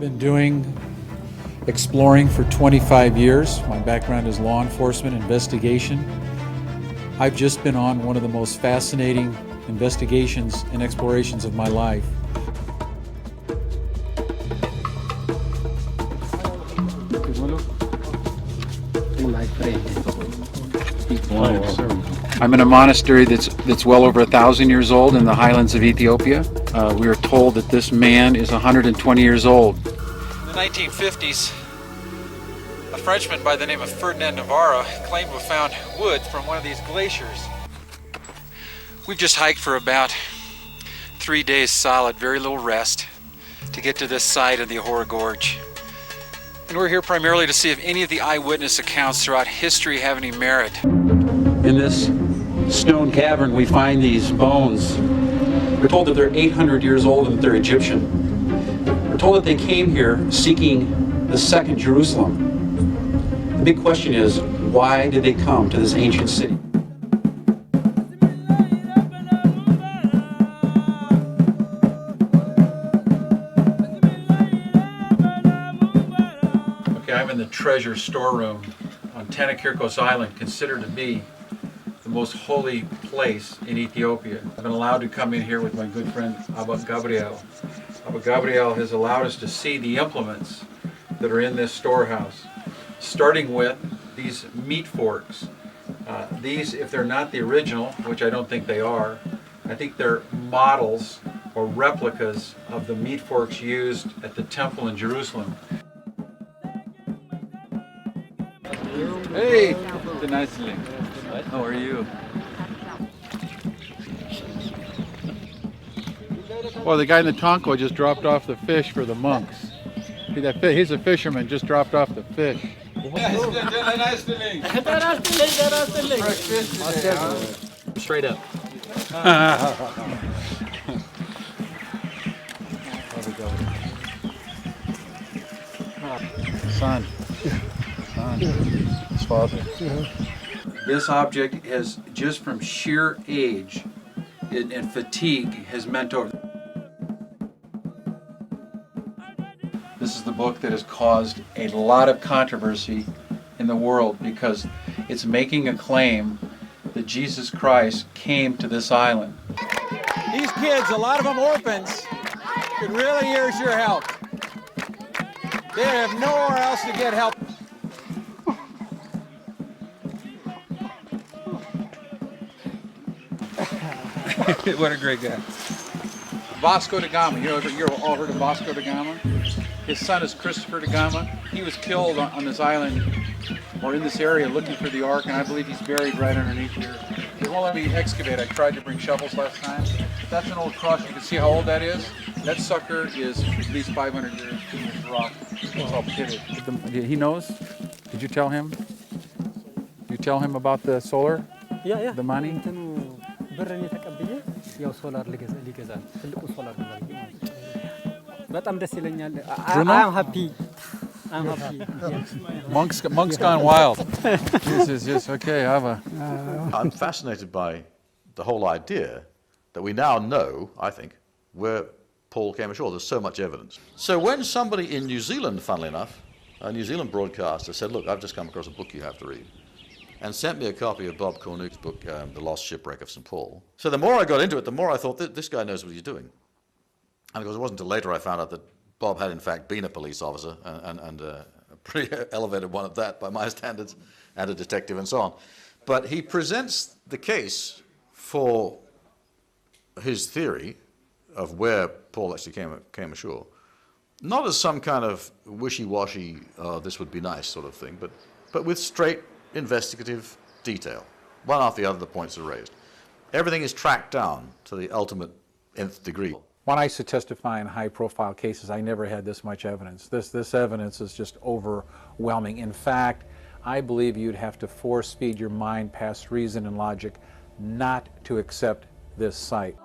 Been doing exploring for 25 years. My background is law enforcement investigation. I've just been on one of the most fascinating investigations and explorations of my life. I'm in a monastery that's well over 1,000 years old in the highlands of Ethiopia. We are told that this man is 120 years old. In the 1950s, a Frenchman by the name of Ferdinand Navarro claimed to have found wood from one of these glaciers. We've just hiked for about 3 days solid, very little rest, to get to this site of the Ahura Gorge. And we're here primarily to see if any of the eyewitness accounts throughout history have any merit. In this stone cavern, we find these bones. We're told that they're 800 years old and that they're Egyptian. We're told that they came here seeking the second Jerusalem. The big question is, why did they come to this ancient city? Okay, I'm in the treasure storeroom on Tanakirkos Island, considered to be the most holy place in Ethiopia. I've been allowed to come in here with my good friend Abba Gabriel. Abba Gabriel has allowed us to see the implements that are in this storehouse, starting with these meat forks. These, if they're not the original, which I don't think they are, I think they're models or replicas of the meat forks used at the temple in Jerusalem. Hey, nicely. How are you? Well, the guy in the Tonko just dropped off the fish for the monks. He's a fisherman, just dropped off the fish. Straight up. Son. His father. This object has, just from sheer age and fatigue, has meant over. This is the book that has caused a lot of controversy in the world because it's making a claim that Jesus Christ came to this island. These kids, a lot of them orphans, could really use your help. They have nowhere else to get help. What a great guy. Vasco da Gama, you're all heard of Vasco da Gama? His son is Christopher da Gama. He was killed on this island, or in this area, looking for the Ark, and I believe he's buried right underneath here. They won't let me excavate. I tried to bring shovels last time. That's an old cross. You can see how old that is? That sucker is at least 500 years in this rock. It's all pitted. He knows? Did you tell him? Did you tell him about the solar? Yeah. The money? I'm happy. Monk's gone wild. Yes, okay, I'm fascinated by the whole idea that we now know, I think, where Paul came ashore. There's so much evidence. So when somebody in New Zealand, funnily enough, a New Zealand broadcaster said, look, I've just come across a book you have to read, and sent me a copy of Bob Cornuke's book, The Lost Shipwreck of St. Paul. So the more I got into it, the more I thought, this guy knows what he's doing. And of course, it wasn't until later I found out that Bob had in fact been a police officer, and a pretty elevated one at that by my standards, and a detective and so on. But he presents the case for his theory of where Paul actually came ashore, not as some kind of wishy-washy, this would be nice sort of thing, but with straight investigative detail. One after the other, the points are raised. Everything is tracked down to the ultimate nth degree. When I used to testify in high-profile cases, I never had this much evidence. This evidence is just overwhelming. In fact, I believe you'd have to force-feed your mind past reason and logic not to accept this site.